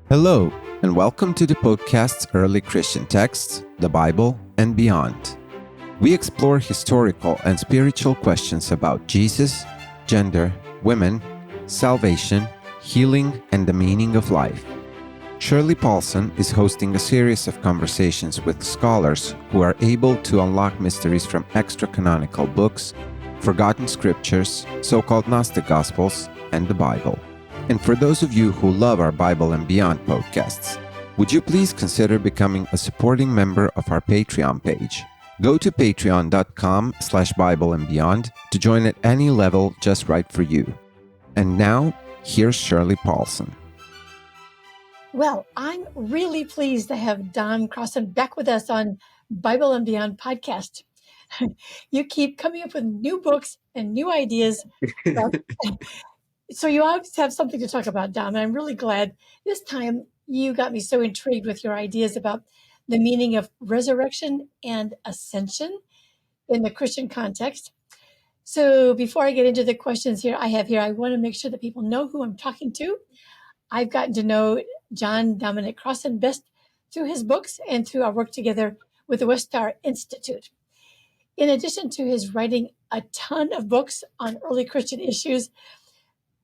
Hello, and welcome to the podcast's Early Christian Texts, the Bible, and Beyond. We explore historical and spiritual questions about Jesus, gender, women, salvation, healing, and the meaning of life. Shirley Paulson is hosting a series of conversations with scholars who are able to unlock mysteries from extra-canonical books, forgotten scriptures, so-called Gnostic Gospels, and the Bible. And for those of you who love our Bible and Beyond podcasts, would you please consider becoming a supporting member of our Patreon page? Go to patreon.com/Bible and Beyond to join at any level just right for you. And now, here's Shirley Paulson. Well, I'm really pleased to have Dominic Crossan back with us on Bible and Beyond podcast. You keep coming up with new books and new ideas. So you always have something to talk about, Dom, and I'm really glad this time you got me so intrigued with your ideas about the meaning of resurrection and ascension in the Christian context. So before I get into the questions I want to make sure that people know who I'm talking to. I've gotten to know John Dominic Crossan best through his books and through our work together with the West Star Institute. In addition to his writing a ton of books on early Christian issues,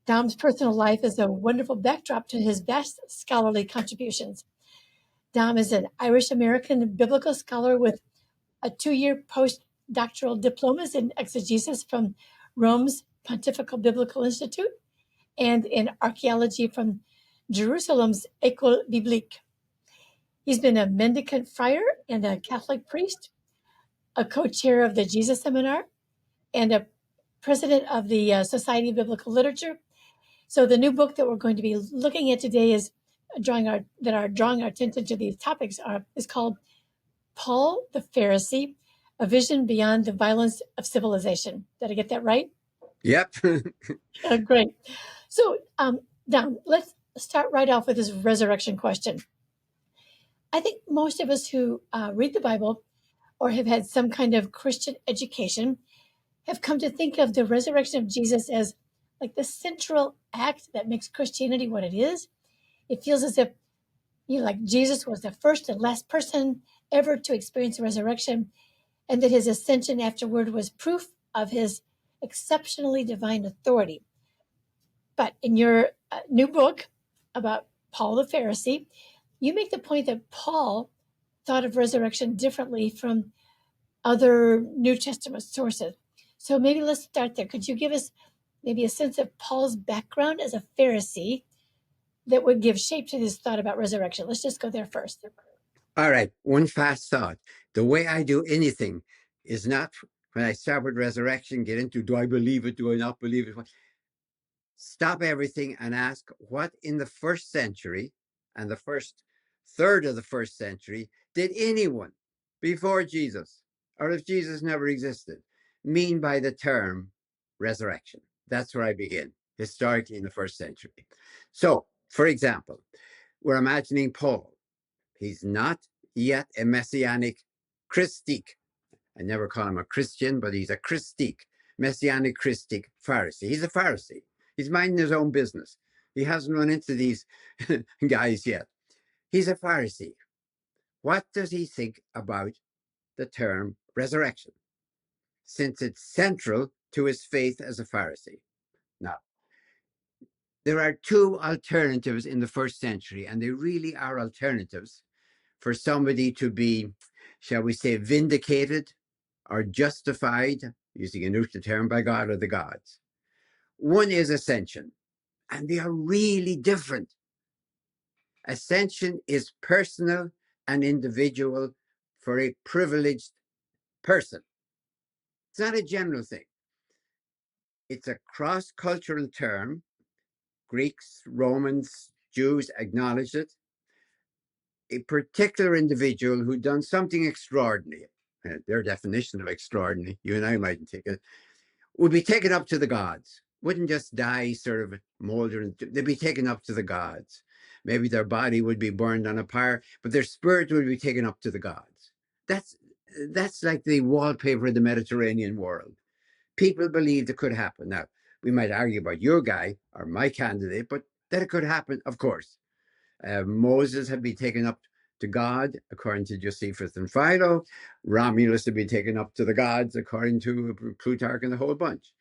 Dom's personal life is a wonderful backdrop to his vast scholarly contributions. Dom is an Irish-American biblical scholar with a 2-year post-doctoral diplomas in exegesis from Rome's Pontifical Biblical Institute and in archeology from Jerusalem's École Biblique. He's been a mendicant friar and a Catholic priest, a co-chair of the Jesus Seminar, and a president of the Society of Biblical Literature. So the new book that we're going to be looking at today is drawing our attention to these topics is called Paul the Pharisee, A Vision Beyond the Violence of Civilization. Did I get that right? Yep. Great. So, Dom, let's start right off with this resurrection question. I think most of us who read the Bible or have had some kind of Christian education have come to think of the resurrection of Jesus as like the central act that makes Christianity what it is. It feels as if, like Jesus was the first and last person ever to experience the resurrection, and that his ascension afterward was proof of his exceptionally divine authority. But in your new book about Paul the Pharisee, you make the point that Paul thought of resurrection differently from other New Testament sources. So maybe let's start there. Could you give us maybe a sense of Paul's background as a Pharisee that would give shape to this thought about resurrection? Let's just go there first. All right. One fast thought. The way I do anything is not when I start with resurrection, get into do I believe it? Do I not believe it? Stop everything and ask what in the first century and the first third of the first century did anyone before Jesus, or if Jesus never existed, mean by the term resurrection? That's where I begin, historically in the first century. So, for example, we're imagining Paul. He's not yet a messianic Christique. I never call him a Christian, but he's a Christique, messianic Christique Pharisee. He's a Pharisee. He's minding his own business. He hasn't run into these guys yet. He's a Pharisee. What does he think about the term resurrection, since it's central to his faith as a Pharisee? Now, there are two alternatives in the first century, and they really are alternatives for somebody to be, shall we say, vindicated or justified, using a neutral term, by God or the gods. One is ascension, and they are really different. Ascension is personal and individual for a privileged person. It's not a general thing. It's a cross-cultural term. Greeks, Romans, Jews acknowledged it. A particular individual who'd done something extraordinary, their definition of extraordinary, you and I mightn't take it, would be taken up to the gods. Wouldn't just die sort of moldering, they'd be taken up to the gods. Maybe their body would be burned on a pyre, but their spirit would be taken up to the gods. That's like the wallpaper of the Mediterranean world. People believed it could happen. Now, we might argue about your guy or my candidate, but that it could happen, of course. Moses had been taken up to God, according to Josephus and Philo. Romulus had been taken up to the gods, according to Plutarch and the whole bunch.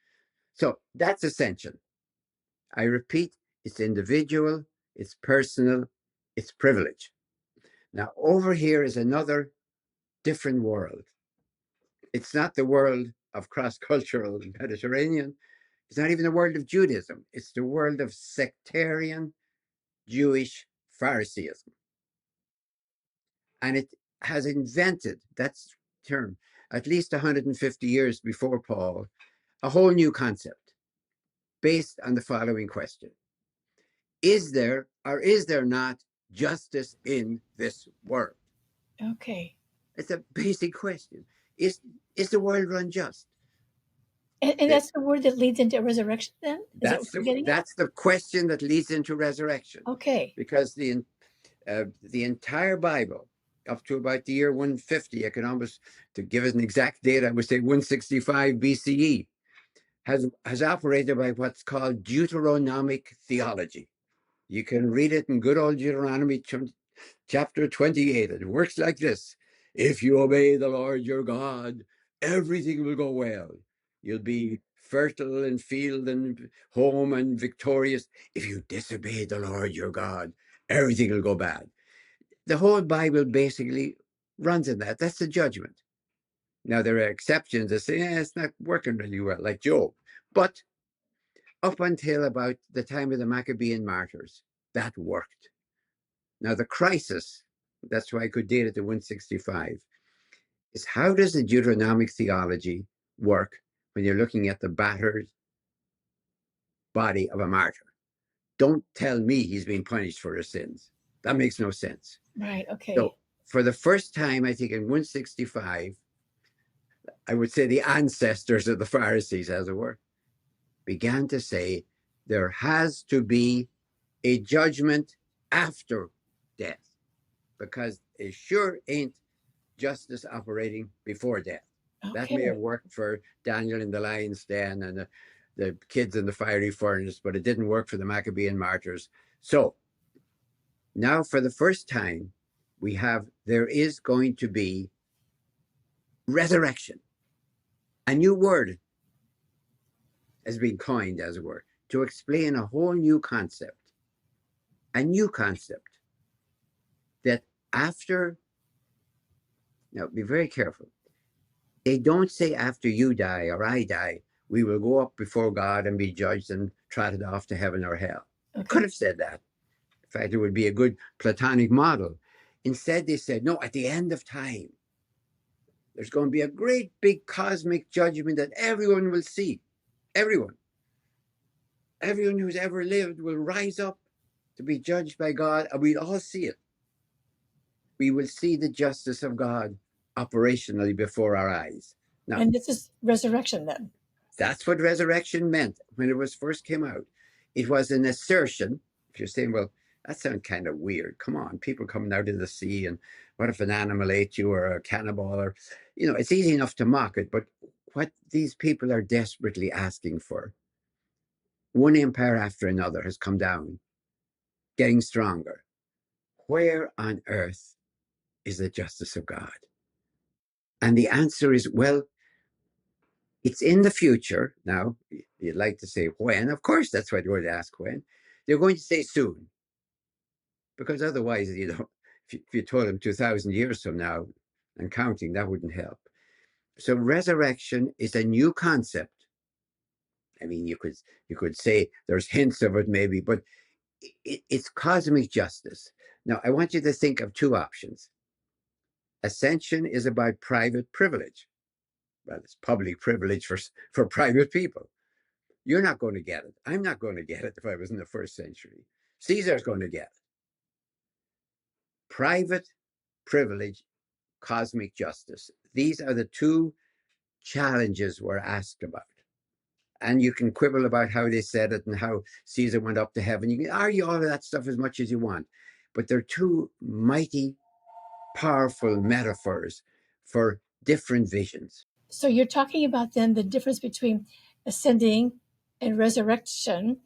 So that's ascension. I repeat, it's individual, it's personal, it's privilege. Now, over here is another different world. It's not the world of cross-cultural Mediterranean. It's not even the world of Judaism. It's the world of sectarian Jewish Phariseeism. And it has invented, that's the term, at least 150 years before Paul, a whole new concept based on the following question. Is there or is there not justice in this world? Okay. It's a basic question. Is the world run just? And that's the word that leads into resurrection then? Is that what you're getting at? That's the question that leads into resurrection. Okay. Because the entire Bible, up to about the year 150, I can almost, to give it an exact date, I would say 165 BCE, has operated by what's called Deuteronomic theology. You can read it in good old Deuteronomy chapter 28. It works like this. If you obey the Lord your God, everything will go well. You'll be fertile in field and home and victorious. If you disobey the Lord your God, everything will go bad. The whole Bible basically runs in that. That's the judgment. Now, there are exceptions that say, it's not working really well, like Job. But up until about the time of the Maccabean martyrs, that worked. Now, the crisis, that's why I could date it to 165, is how does the Deuteronomic theology work when you're looking at the battered body of a martyr? Don't tell me he's being punished for his sins. That makes no sense. Right. Okay. So, for the first time, I think in 165, I would say the ancestors of the Pharisees, as it were, began to say there has to be a judgment after death, because it sure ain't justice operating before death. Okay. That may have worked for Daniel in the lion's den and the kids in the fiery furnace, but it didn't work for the Maccabean martyrs. So now, for the first time, there is going to be resurrection. A new word has been coined, as it were, to explain a whole new concept. A new concept that after, now be very careful, they don't say after you die or I die, we will go up before God and be judged and trotted off to heaven or hell. Okay. Could have said that. In fact, it would be a good Platonic model. Instead, they said, no, at the end of time, there's going to be a great big cosmic judgment that everyone will see. Everyone who's ever lived will rise up to be judged by God, and we'll all see it. We will see the justice of God operationally before our eyes. Now, and this is resurrection then? That's what resurrection meant when it was first came out. It was an assertion. If you're saying, well, that sounds kind of weird. Come on, people coming out of the sea, and what if an animal ate you or a cannibal? Or, it's easy enough to mock it, but what these people are desperately asking for, one empire after another has come down, getting stronger. Where on earth is the justice of God? And the answer is, well, it's in the future. Now, you'd like to say when. Of course, that's why they would ask when. They're going to say soon. Because otherwise, if you told them 2,000 years from now and counting, that wouldn't help. So resurrection is a new concept. I mean, you could say there's hints of it maybe, but it's cosmic justice. Now, I want you to think of two options. Ascension is about private privilege. Well, it's public privilege for private people. You're not going to get it. I'm not going to get it if I was in the first century. Caesar's going to get it. Private privilege, cosmic justice. These are the two challenges we're asked about. And you can quibble about how they said it and how Caesar went up to heaven. You can argue all of that stuff as much as you want. But they're two mighty, powerful metaphors for different visions. So you're talking about then the difference between ascending and resurrection.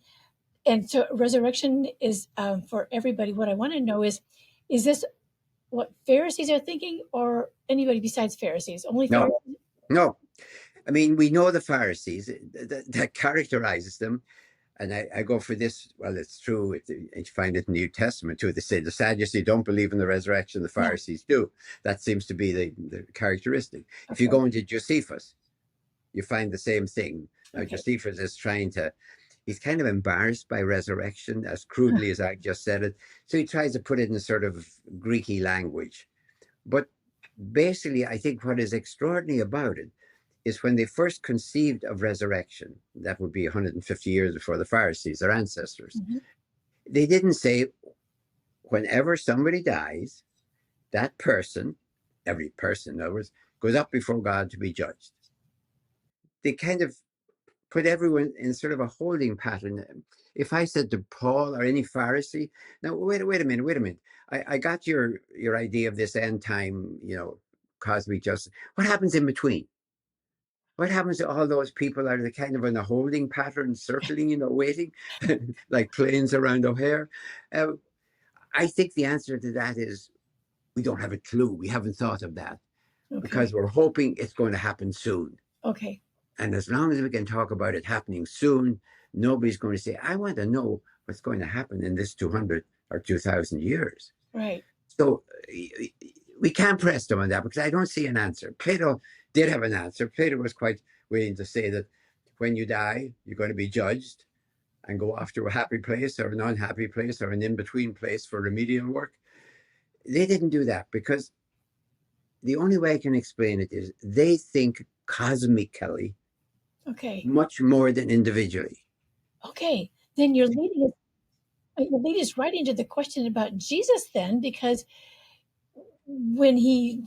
And so resurrection is for everybody. What I want to know is this what Pharisees are thinking, or anybody besides Pharisees? Only No, Pharisees? no. I mean, we know the Pharisees that characterizes them. And I go for this. Well, it's true. You find it in the New Testament too. They say the Sadducees don't believe in the resurrection. The Pharisees do. That seems to be the characteristic. If you go into Josephus, you find the same thing. Now, Josephus is he's kind of embarrassed by resurrection, as crudely as I just said it. So he tries to put it in a sort of Greeky language. But basically, I think what is extraordinary about it is when they first conceived of resurrection, that would be 150 years before the Pharisees, their ancestors, they didn't say, whenever somebody dies, that person, every person, in other words, goes up before God to be judged. They kind of put everyone in sort of a holding pattern. If I said to Paul or any Pharisee, now wait a minute, I got your idea of this end time, cosmic justice. What happens in between? What happens to all those people? Are they kind of in a holding pattern, circling, waiting, like planes around O'Hare? I think the answer to that is we don't have a clue. We haven't thought of that because we're hoping it's going to happen soon. Okay. And as long as we can talk about it happening soon, nobody's going to say, I want to know what's going to happen in this 200 or 2,000 years. Right. So we can't press them on that because I don't see an answer. Plato did have an answer. Plato was quite willing to say that when you die, you're going to be judged and go off to a happy place or an unhappy place or an in-between place for remedial work. They didn't do that because the only way I can explain it is they think cosmically much more than individually. Okay. Then you're leading us right into the question about Jesus then, because when he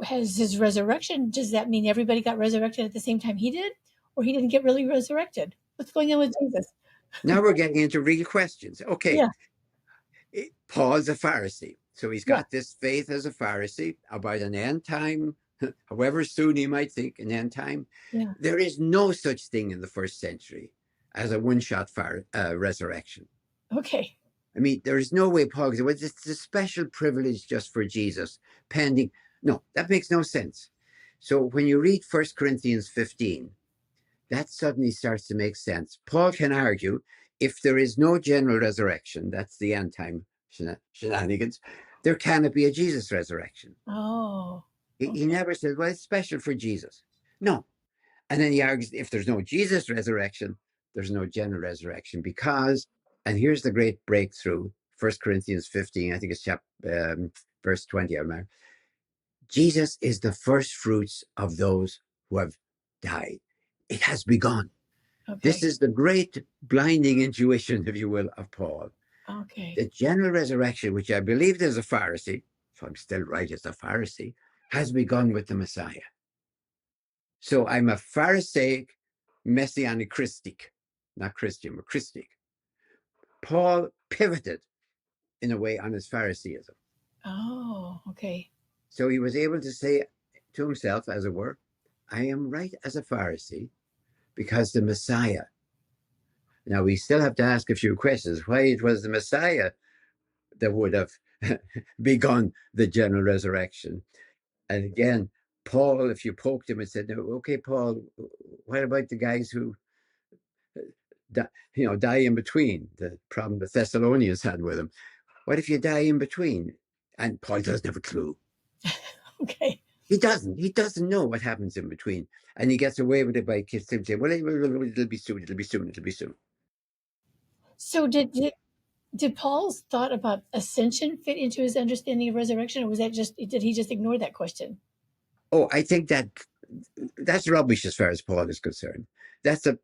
has his resurrection, does that mean everybody got resurrected at the same time he did? Or he didn't get really resurrected? What's going on with Jesus? Now we're getting into real questions. Okay. Yeah. Paul's a Pharisee. So he's got this faith as a Pharisee about an end time, however soon he might think an end time. Yeah. There is no such thing in the first century as a one-shot resurrection. Okay. I mean, there is no way Paul could say, it's a special privilege just for Jesus, pending. No, that makes no sense. So when you read 1 Corinthians 15, that suddenly starts to make sense. Paul can argue if there is no general resurrection, that's the end time shenanigans, there cannot be a Jesus resurrection. Oh. Okay. He never says, well, it's special for Jesus. No. And then he argues if there's no Jesus resurrection, there's no general resurrection because, and here's the great breakthrough, 1 Corinthians 15, I think it's verse 20, I remember. Jesus is the first fruits of those who have died. It has begun. Okay. This is the great blinding intuition, if you will, of Paul. Okay. The general resurrection, which I believed as a Pharisee, so I'm still right as a Pharisee, has begun with the Messiah. So I'm a Pharisaic, messianic Christic, not Christian, but Christic. Paul pivoted in a way on his Phariseeism. Oh, okay. So he was able to say to himself, as it were, I am right as a Pharisee because the Messiah. Now, we still have to ask a few questions. Why it was the Messiah that would have begun the general resurrection. And again, Paul, if you poked him and said, no, okay, Paul, what about the guys who die in between? The problem the Thessalonians had with him. What if you die in between? And Paul doesn't have a clue. Okay. He doesn't know what happens in between. And he gets away with it by simply saying, well, it'll be soon. So did Paul's thought about ascension fit into his understanding of resurrection, or did he just ignore that question? Oh, I think that's rubbish as far as Paul is concerned. That's a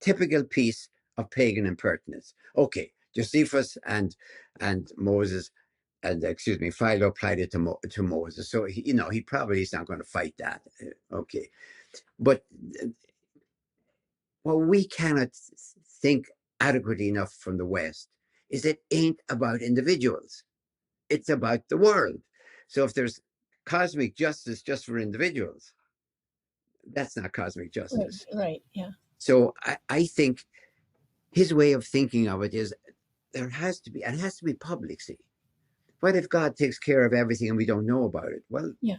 typical piece of pagan impertinence. Okay, Josephus and Moses, and Philo applied it to Moses. So he probably is not going to fight that. Okay, but what we cannot think adequately enough from the West is it ain't about individuals. It's about the world. So if there's cosmic justice just for individuals, that's not cosmic justice. Right. Yeah. So I think His way of thinking of it is there has to be, and it has to be public, see. What if God takes care of everything and we don't know about it? Well, Yeah.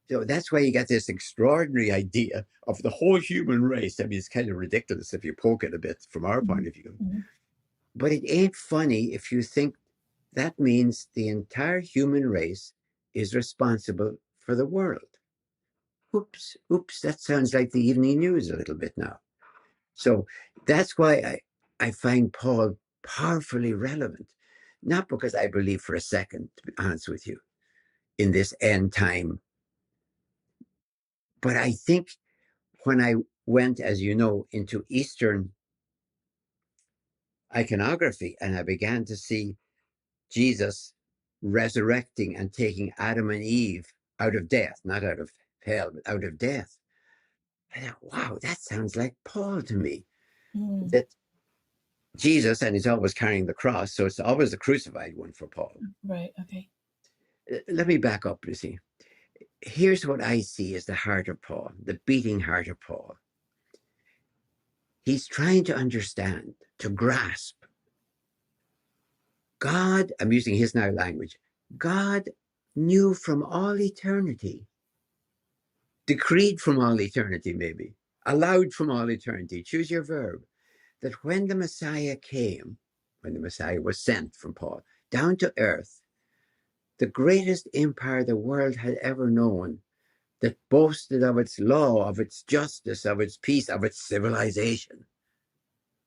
so that's why you get this extraordinary idea of the whole human race. I mean, it's kind of ridiculous if you poke it a bit from our point of view. But it ain't funny if you think that means the entire human race is responsible for the world. Oops, that sounds like the evening news a little bit now. So that's why I find Paul powerfully relevant, not because I believe for a second, to be honest with you, in this end time, but I think when I went, as you know, into Eastern iconography and I began to see Jesus resurrecting and taking Adam and Eve out of death, not out of hell, but out of death. I thought, wow, that sounds like Paul to me. That Jesus, and he's always carrying the cross, so it's always the crucified one for Paul. Right. Okay. Let me back up, you see. Here's what I see as the heart of Paul, the beating heart of Paul. He's trying to understand, to grasp. God, I'm using his now language, God knew from all eternity, decreed from all eternity, maybe, allowed from all eternity, choose your verb, that when the Messiah came, when the Messiah was sent from Paul, down to earth, the greatest empire the world had ever known, that boasted of its law, of its justice, of its peace, of its civilization,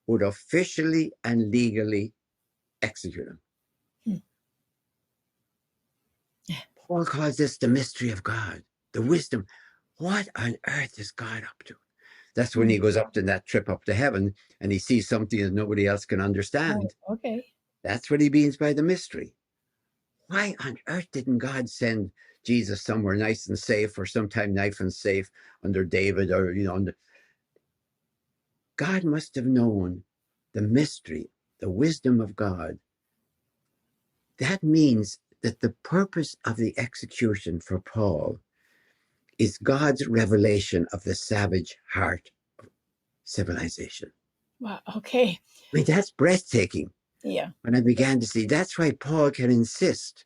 would officially and legally execute him. Paul calls this the mystery of God, the wisdom. What on earth is God up to? That's when he goes up to that trip up to heaven and he sees something that nobody else can understand. Oh, okay. That's what he means by the mystery. Why on earth didn't God send Jesus somewhere nice and safe, or sometime nice and safe under David, or, God must have known the mystery, the wisdom of God. That means that the purpose of the execution for Paul is God's revelation of the savage heart of civilization. Wow. Okay. I mean, that's breathtaking. Yeah. When I began to see, that's why Paul can insist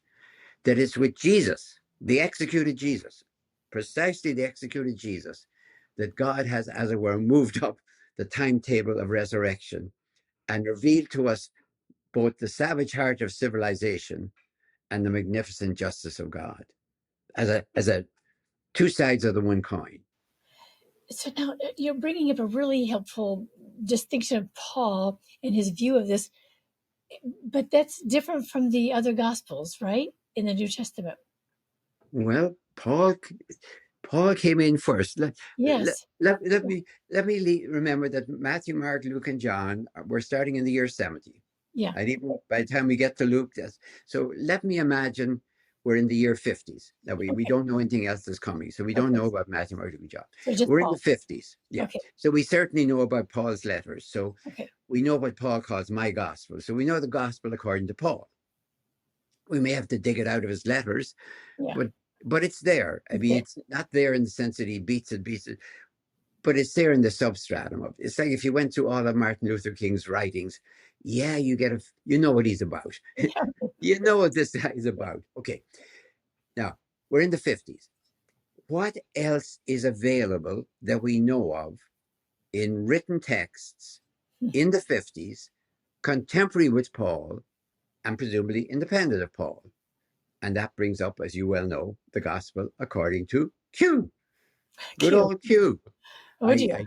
that it's with Jesus, the executed Jesus, precisely the executed Jesus, that God has, as it were, moved up the timetable of resurrection and revealed to us both the savage heart of civilization and the magnificent justice of God as a two sides of the one coin. So now you're bringing up a really helpful distinction of Paul and his view of this, but that's different from the other Gospels, right? In the New Testament. Well, Paul came in first. Yes. Let me remember that Matthew, Mark, Luke, and John were starting in the year 70. Yeah. And even by the time we get to Luke, so let me imagine we're in the year 50s. Now we don't know anything else that's coming, so we don't know about Matthew, Mark, Luke, and John. So just We're Paul. in the 50s. Yeah. Okay. So we certainly know about Paul's letters. So Okay. we know what Paul calls my gospel. So we know the gospel according to Paul. We may have to dig it out of his letters, Yeah. but it's there. I mean, it's not there in the sense that he beats it, but it's there in the substratum of it. It's like if you went through all of Martin Luther King's writings, yeah, you know what he's about. You know what this guy is about. Okay. Now, we're in the 50s. What else is available that we know of in written texts in the 50s, contemporary with Paul, and presumably independent of Paul? And that brings up, as you well know, the gospel according to Q. Good old Q. Oh, dear.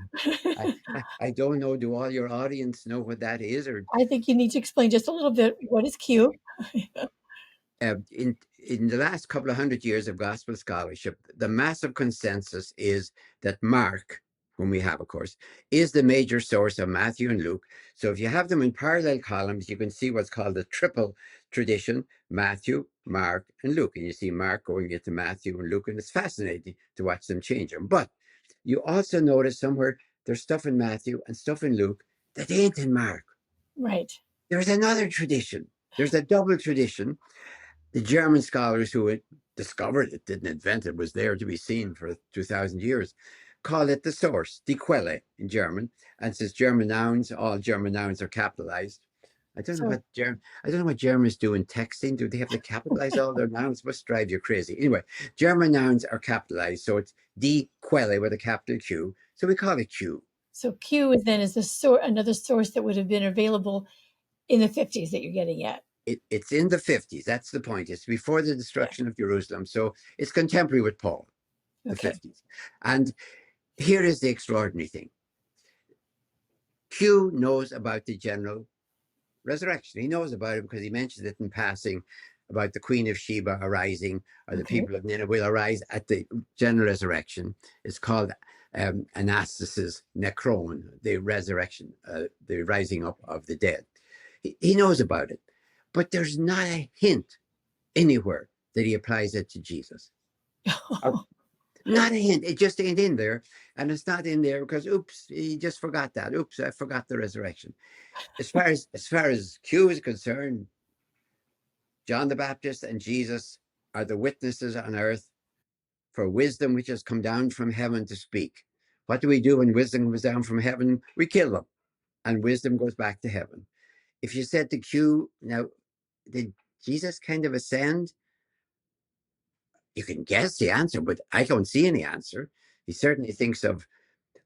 I don't know. Do all your audience know what that is? Or I think you need to explain just a little bit what is Q. in the last couple of hundred years of gospel scholarship, the massive consensus is that Mark, whom we have, of course, is the major source of Matthew and Luke. So if you have them in parallel columns, you can see what's called the triple tradition: Matthew, Mark, and Luke. And you see Mark going into Matthew and Luke, and it's fascinating to watch them change them. But you also notice somewhere there's stuff in Matthew and stuff in Luke that ain't in Mark. Right. There's another tradition. There's a double tradition. The German scholars who had discovered it, didn't invent it, was there to be seen for 2,000 years, call it the source, die Quelle in German. And since German nouns, all German nouns are capitalized. I don't know what Germans do in texting. Do they have to capitalize all their nouns? Must drive you crazy. Anyway, German nouns are capitalized, so it's die Quelle with a capital Q. So we call it Q. So Q is another source that would have been available in the 50s that you're getting at. It's in the 50s. That's the point. It's before the destruction of Jerusalem. So it's contemporary with Paul, the 50s. And here is the extraordinary thing. Q knows about the general resurrection. He knows about it because he mentions it in passing about the Queen of Sheba arising, or the people of Nineveh will arise at the general resurrection. It's called anastasis necron, the resurrection, the rising up of the dead. He knows about it, but there's not a hint anywhere that he applies it to Jesus. Not a hint. It just ain't in there. And it's not in there because, oops, he just forgot that. Oops, I forgot the resurrection. As far as Q is concerned, John the Baptist and Jesus are the witnesses on earth for wisdom which has come down from heaven to speak. What do we do when wisdom comes down from heaven? We kill them, and wisdom goes back to heaven. If you said to Q, now, did Jesus kind of ascend? You can guess the answer, but I don't see any answer. He certainly thinks of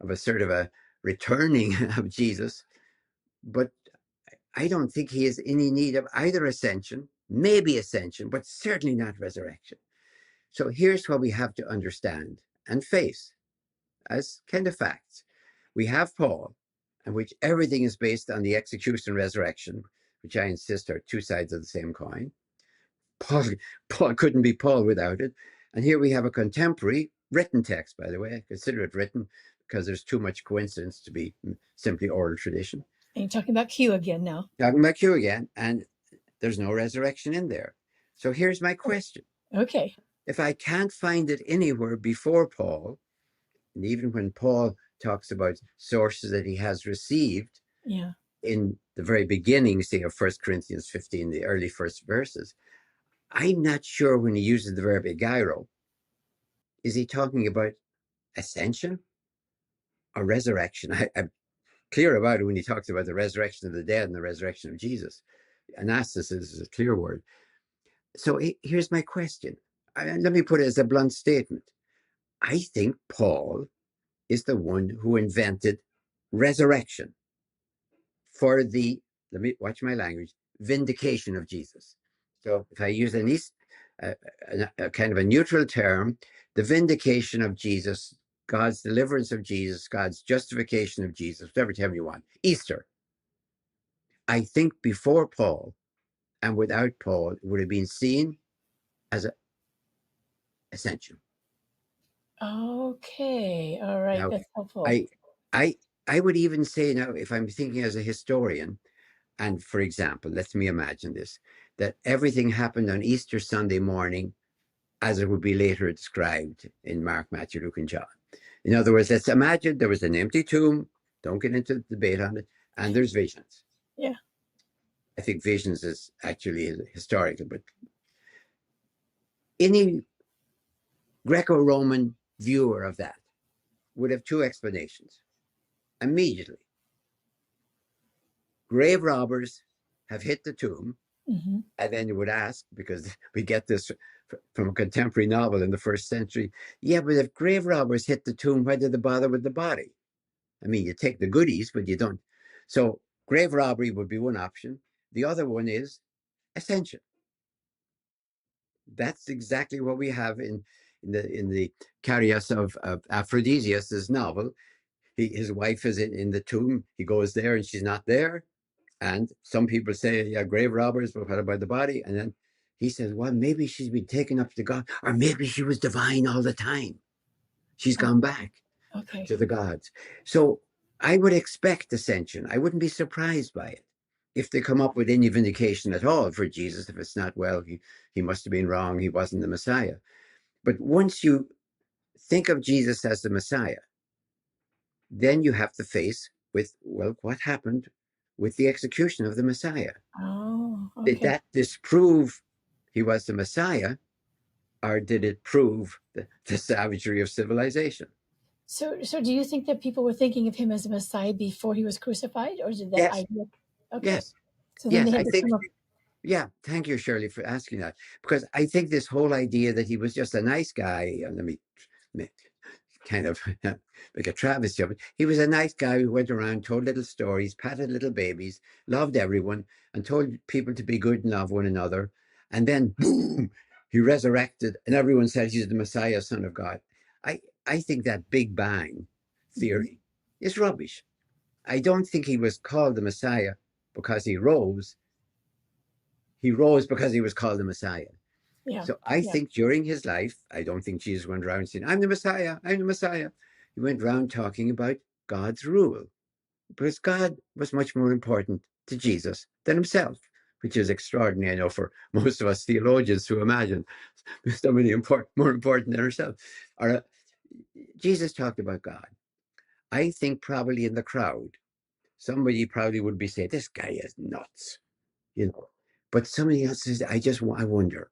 a sort of a returning of Jesus, but I don't think he has any need of either ascension, maybe ascension, but certainly not resurrection. So here's what we have to understand and face as kind of facts. We have Paul, in which everything is based on the execution and resurrection, which I insist are two sides of the same coin. Paul couldn't be Paul without it. And here we have a contemporary written text, by the way. I consider it written because there's too much coincidence to be simply oral tradition. And you're talking about Q again now. Talking about Q again, and there's no resurrection in there. So here's my question. Okay. If I can't find it anywhere before Paul, and even when Paul talks about sources that he has received in the very beginning, say, of 1 Corinthians 15, the early first verses, I'm not sure when he uses the verb egeiro, is he talking about ascension or resurrection? I'm clear about it when he talks about the resurrection of the dead and the resurrection of Jesus. Anastasis is a clear word. So here's my question. Let me put it as a blunt statement. I think Paul is the one who invented resurrection for the, let me watch my language, vindication of Jesus. So if I use a kind of a neutral term, the vindication of Jesus, God's deliverance of Jesus, God's justification of Jesus, whatever term you want, Easter. I think before Paul and without Paul, it would have been seen as an ascension. Okay. All right. Now, that's helpful. I would even say now, if I'm thinking as a historian, and for example, let me imagine this, that everything happened on Easter Sunday morning as it would be later described in Mark, Matthew, Luke, and John. In other words, let's imagine there was an empty tomb, don't get into the debate on it, and there's visions. Yeah. I think visions is actually historical, but any Greco-Roman viewer of that would have two explanations immediately. Grave robbers have hit the tomb, and then you would ask, because we get this from a contemporary novel in the first century, yeah, but if grave robbers hit the tomb, why did they bother with the body? I mean, you take the goodies, but you don't. So grave robbery would be one option. The other one is ascension. That's exactly what we have in the Carias of Aphrodisias' novel. His wife is in the tomb. He goes there and she's not there. And some people say, yeah, grave robbers, but what about the body? And then he says, well, maybe she's been taken up to God, or maybe she was divine all the time. She's gone back to the gods. So I would expect ascension. I wouldn't be surprised by it if they come up with any vindication at all for Jesus. If it's not, well, he must have been wrong. He wasn't the Messiah. But once you think of Jesus as the Messiah, then you have to face with, well, what happened with the execution of the Messiah? Oh, okay. Did that disprove he was the Messiah, or did it prove the savagery of civilization? So do you think that people were thinking of him as a Messiah before he was crucified, or did that Yes, idea? Okay, yes, so then they yes. had I to think, come up. yeah, thank you, Shirley, for asking that. Because I think this whole idea that he was just a nice guy, let me kind of make a travesty of it. He was a nice guy who went around, told little stories, patted little babies, loved everyone, and told people to be good and love one another. And then, boom, he resurrected, and everyone said he's the Messiah, Son of God. I think that Big Bang theory is rubbish. I don't think he was called the Messiah because he rose. He rose because he was called the Messiah. Yeah, So I yeah. think during his life, I don't think Jesus went around saying, I'm the Messiah, I'm the Messiah. He went around talking about God's rule because God was much more important to Jesus than himself, which is extraordinary, I know, for most of us theologians to imagine somebody more important than ourselves. Jesus talked about God. I think probably in the crowd, somebody probably would be saying, this guy is nuts, you know. But somebody else says, I wonder,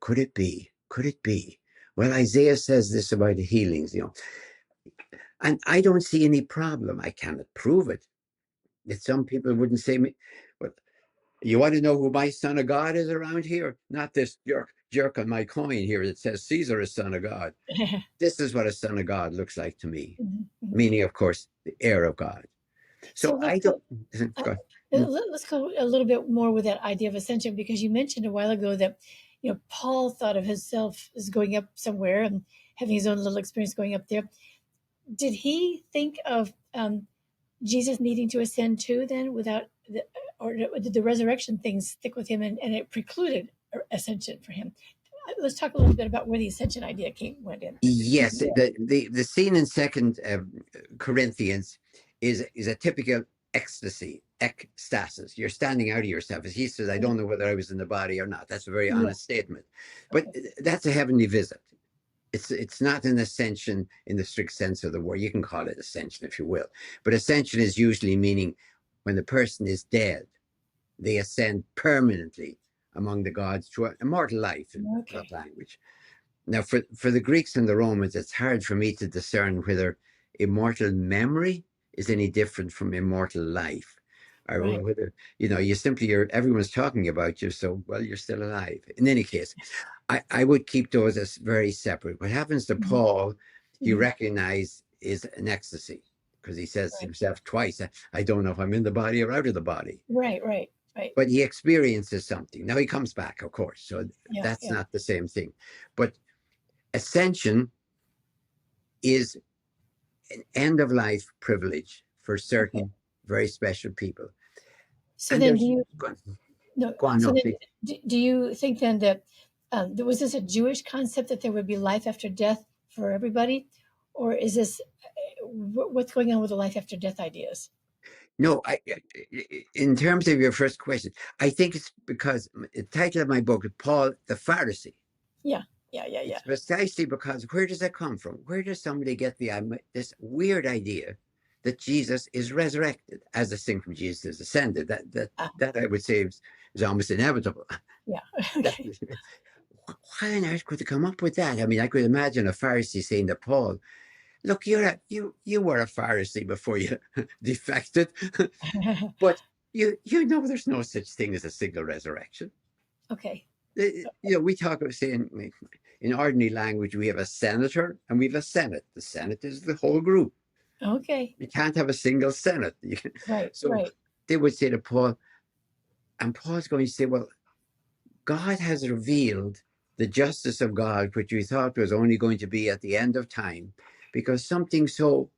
could it be? Could it be? Well, Isaiah says this about the healings, and I don't see any problem. I cannot prove it. That some people wouldn't say me, but you want to know who my son of God is around here? Not this jerk on my coin here that says Caesar is son of God. This is what a son of God looks like to me, meaning, of course, the heir of God. So So I don't. Go let's go a little bit more with that idea of ascension, because you mentioned a while ago that Paul thought of himself as going up somewhere and having his own little experience going up there. Did he think of Jesus needing to ascend too? Then, or did the resurrection thing stick with him and it precluded ascension for him? Let's talk a little bit about where the ascension idea went in. Yes, the scene in Second Corinthians is a typical ecstasy, ecstasis. You're standing out of yourself. As he says, I don't know whether I was in the body or not. That's a very honest statement. But that's a heavenly visit. It's not an ascension in the strict sense of the word. You can call it ascension if you will. But ascension is usually meaning when the person is dead, they ascend permanently among the gods to an immortal life in that language. Now, for the Greeks and the Romans, it's hard for me to discern whether immortal memory is any different from immortal life, or whether everyone's talking about you, so well you're still alive. In any case, I would keep those as very separate. What happens to Paul, he recognized is an ecstasy because he says to himself twice, "I don't know if I'm in the body or out of the body." Right. But he experiences something. Now he comes back, of course, so that's not the same thing. But ascension is an end of life privilege for certain very special people. So and then, do you think then that was this a Jewish concept that there would be life after death for everybody, or is this what's going on with the life after death ideas? No, in terms of your first question, I think it's because the title of my book is Paul the Pharisee. Yeah. It's precisely because where does that come from? Where does somebody get this weird idea that Jesus is resurrected as distinct from Jesus is ascended? That I would say is almost inevitable. Yeah. Why on earth could they come up with that? I mean, I could imagine a Pharisee saying to Paul, "Look, you were a Pharisee before you defected, but there's no such thing as a single resurrection." Okay. We talk about saying in ordinary language we have a senator and we have a senate. The senate is the whole group. Okay. You can't have a single senate. Right. They would say to Paul, and Paul's going to say, "Well, God has revealed the justice of God, which we thought was only going to be at the end of time, because something so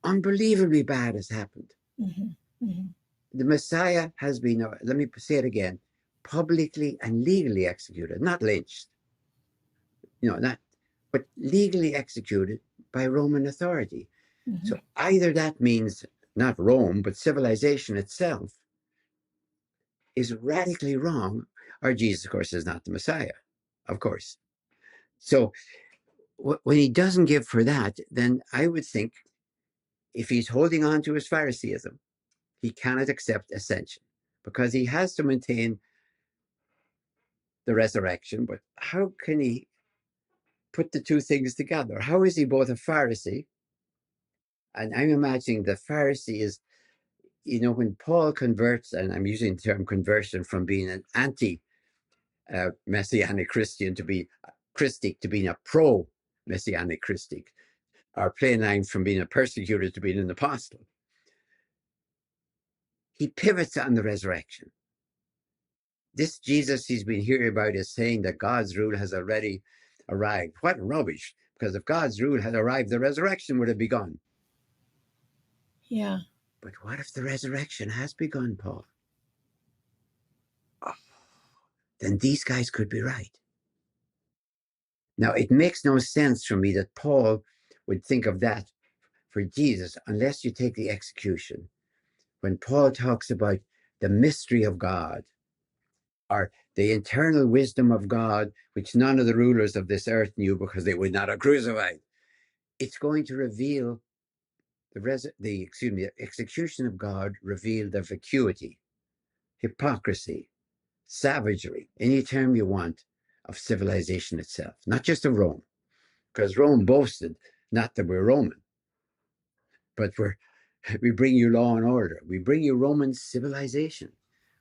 unbelievably bad has happened. The Messiah has been, let me say it again, publicly and legally executed, not lynched, but legally executed by Roman authority. So either that means not Rome, but civilization itself is radically wrong, or Jesus, of course, is not the Messiah, of course. So when he doesn't give for that, then I would think if he's holding on to his Phariseeism, he cannot accept ascension because he has to maintain the resurrection. But how can he put the two things together? How is he both a Pharisee And I'm imagining the Pharisees, when Paul converts, and I'm using the term conversion from being an anti-messianic Christian to be Christic to being a pro-messianic Christic, or plain line from being a persecutor to being an apostle. He pivots on the resurrection. This Jesus he's been hearing about is saying that God's rule has already arrived. What rubbish! Because if God's rule had arrived, the resurrection would have begun. Yeah. But what if the resurrection has begun, Paul? Oh, then these guys could be right. Now, it makes no sense for me that Paul would think of that for Jesus unless you take the execution. When Paul talks about the mystery of God, or the eternal wisdom of God, which none of the rulers of this earth knew because they would not have crucified, it's going to reveal the execution of God revealed the vacuity, hypocrisy, savagery, any term you want, of civilization itself, not just of Rome, because Rome boasted not that we're Roman, but we bring you law and order. We bring you Roman civilization.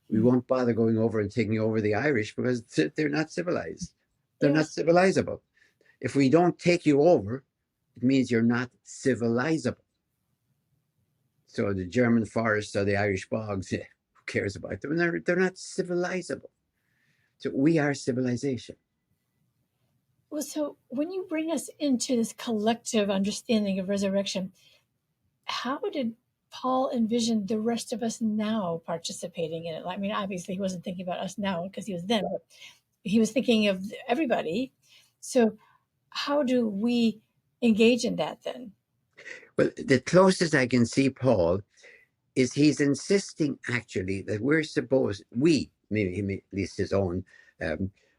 We won't bother going over and taking over the Irish because they're not civilized. They're not civilizable. If we don't take you over, it means you're not civilizable. So the German forests or the Irish bogs, who cares about them? They're not civilizable. So we are civilization. Well, so when you bring us into this collective understanding of resurrection, how did Paul envision the rest of us now participating in it? I mean, obviously he wasn't thinking about us now because he was then, but he was thinking of everybody. So how do we engage in that then? Well, the closest I can see Paul is he's insisting actually that we, maybe at least his own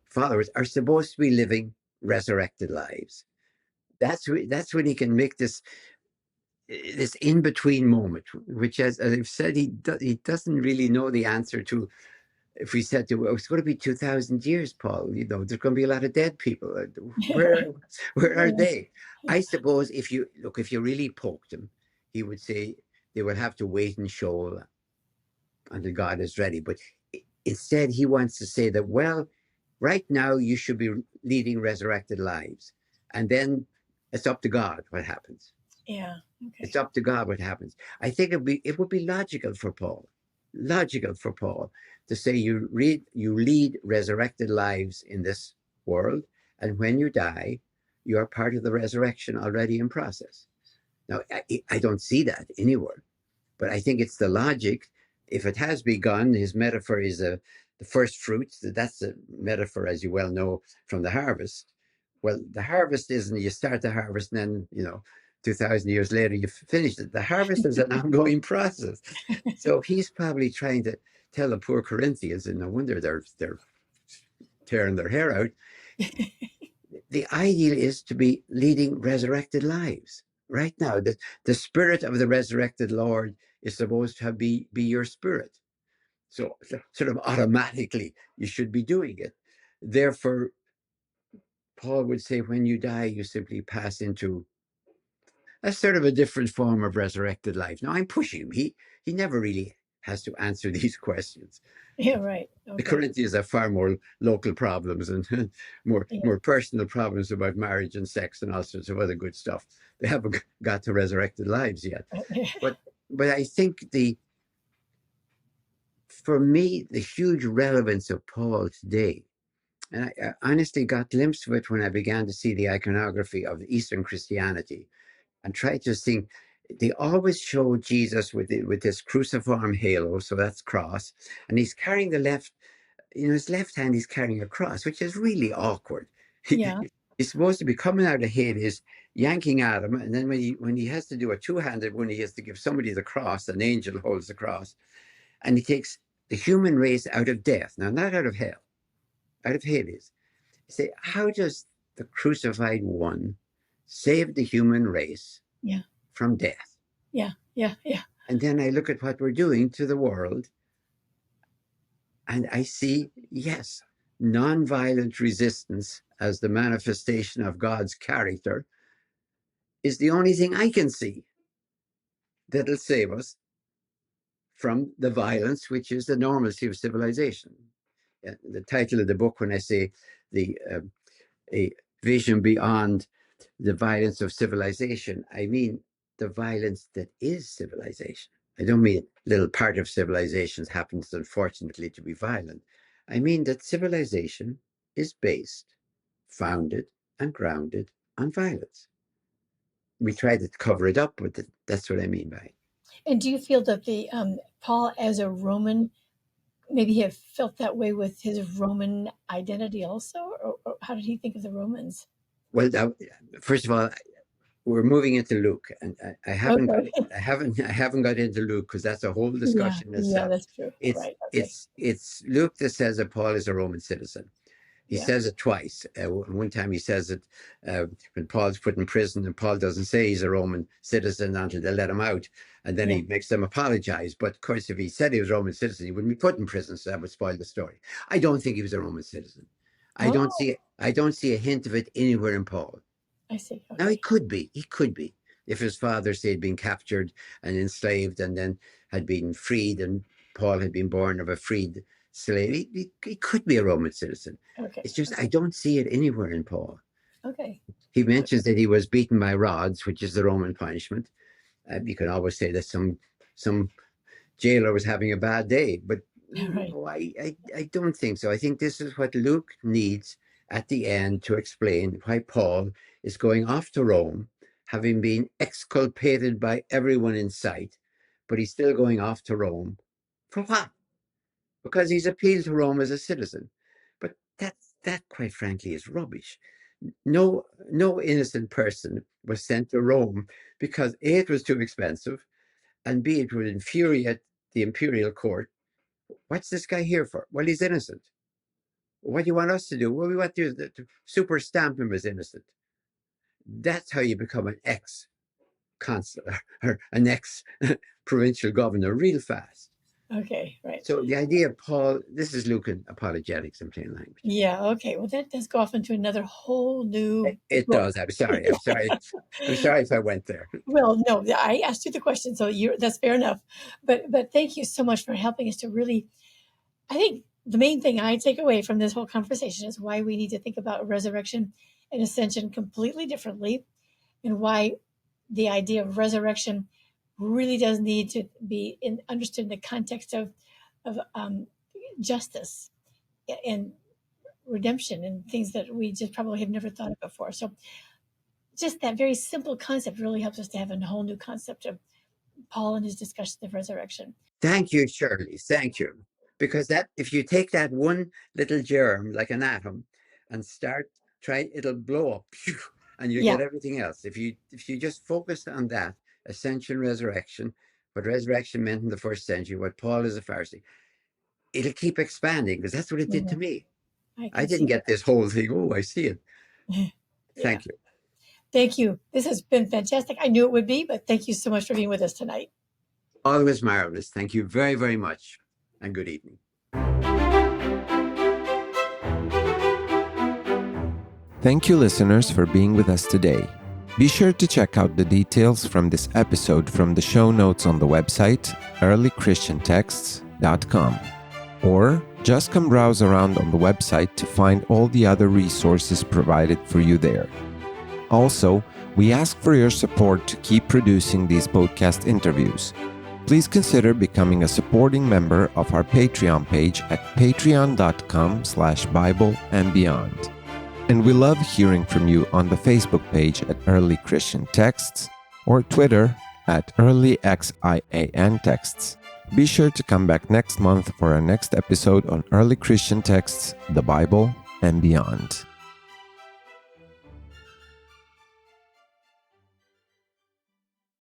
followers, are supposed to be living resurrected lives. That's when he can make this in-between moment, which, as I've said, he doesn't really know the answer to. If we said to, it's going to be 2,000 years, Paul, there's going to be a lot of dead people. Where are they? I suppose if you really poked him, he would say they will have to wait and show until God is ready. But instead, he wants to say that, well, right now you should be leading resurrected lives. And then it's up to God what happens. Yeah. Okay. It's up to God what happens. I think it would be logical for Paul to say you lead resurrected lives in this world, and when you die, you are part of the resurrection already in process. Now, I don't see that anywhere, but I think it's the logic. If it has begun, his metaphor is the first fruits. That's a metaphor, as you well know, from the harvest. Well, the harvest isn't you start the harvest and then, 2,000 years later, you finish it. The harvest is an ongoing process. So he's probably trying to tell the poor Corinthians, and no wonder they're tearing their hair out. The ideal is to be leading resurrected lives. Right now, the spirit of the resurrected Lord is supposed to be your spirit. So sort of automatically, you should be doing it. Therefore, Paul would say, when you die, you simply pass into a sort of a different form of resurrected life. Now, I'm pushing him. He never really has to answer these questions. Yeah, right. Okay. The Corinthians have far more local problems and more personal problems about marriage and sex and all sorts of other good stuff. They haven't got to resurrected lives yet. But I think for me, the huge relevance of Paul today, and I honestly got a glimpse of it when I began to see the iconography of Eastern Christianity and tried to think. They always show Jesus with this cruciform halo, so that's cross, and he's carrying his left hand, he's carrying a cross, which is really awkward. Yeah. He's supposed to be coming out of Hades, yanking at him, and then when he has to do a two-handed one, he has to give somebody the cross. An angel holds the cross, and he takes the human race out of death. Now, not out of hell, out of Hades. You say, how does the crucified one save the human race from death? Yeah. And then I look at what we're doing to the world, and I see, yes, nonviolent resistance as the manifestation of God's character is the only thing I can see. that'll save us from the violence, which is the normalcy of civilization. The title of the book, when I say a vision beyond the violence of civilization, I mean the violence that is civilization. I don't mean a little part of civilization happens, unfortunately, to be violent. I mean that civilization is based, founded, and grounded on violence. We try to cover it up, but that's what I mean by it. And do you feel that the Paul, as a Roman, maybe he had felt that way with his Roman identity also, or how did he think of the Romans? Well, first of all, we're moving into Luke, and I haven't got into Luke because that's a whole discussion itself. Yeah, that's true. It's Luke that says that Paul is a Roman citizen. He says it twice. One time he says it when Paul's put in prison, and Paul doesn't say he's a Roman citizen until they let him out, and then he makes them apologize. But of course, if he said he was a Roman citizen, he wouldn't be put in prison, so that would spoil the story. I don't think he was a Roman citizen. I don't see a hint of it anywhere in Paul. I see. Okay. Now, he could be. If his father, say, had been captured and enslaved and then had been freed, and Paul had been born of a freed slave, he could be a Roman citizen. Okay. It's just I don't see it anywhere in Paul. Okay. He mentions that he was beaten by rods, which is the Roman punishment. You can always say that some jailer was having a bad day, but no, I don't think so. I think this is what Luke needs at the end to explain why Paul is going off to Rome, having been exculpated by everyone in sight, but he's still going off to Rome. For what? Because he's appealed to Rome as a citizen. But that quite frankly is rubbish. No innocent person was sent to Rome because A, it was too expensive, and B, it would infuriate the imperial court. What's this guy here for? Well, he's innocent. What do you want us to do? Well, we want to super stamp him as innocent. That's how you become an ex-consular or an ex-provincial governor real fast. Okay, right. So the idea of Paul, this is Lucan apologetics in plain language. Yeah, okay. Well, that does go off into another whole new... It does. I'm sorry. I'm sorry if I went there. Well, no, I asked you the question, so that's fair enough. But thank you so much for helping us to really... I think the main thing I take away from this whole conversation is why we need to think about resurrection and ascension completely differently, and why the idea of resurrection really does need to be understood in the context of justice and redemption and things that we just probably have never thought of before. So just that very simple concept really helps us to have a whole new concept of Paul and his discussion of resurrection. Thank you, Shirley. Thank you. Because if you take that one little germ, like an atom, and it'll blow up, and you get everything else. If you just focus on that, ascension, resurrection, what resurrection meant in the first century, what Paul is a Pharisee, it'll keep expanding, because that's what it did to me. I didn't get this whole thing. Oh, I see it. Thank you. Thank you. This has been fantastic. I knew it would be, but thank you so much for being with us tonight. Always marvelous. Thank you very, very much. And good evening. Thank you, listeners, for being with us today. Be sure to check out the details from this episode from the show notes on the website, earlychristiantexts.com. Or just come browse around on the website to find all the other resources provided for you there. Also, we ask for your support to keep producing these podcast interviews. Please consider becoming a supporting member of our Patreon page at patreon.com/BibleandBeyond. And we love hearing from you on the Facebook page at Early Christian Texts or Twitter at EarlyXIAN Texts. Be sure to come back next month for our next episode on Early Christian Texts, the Bible, and Beyond.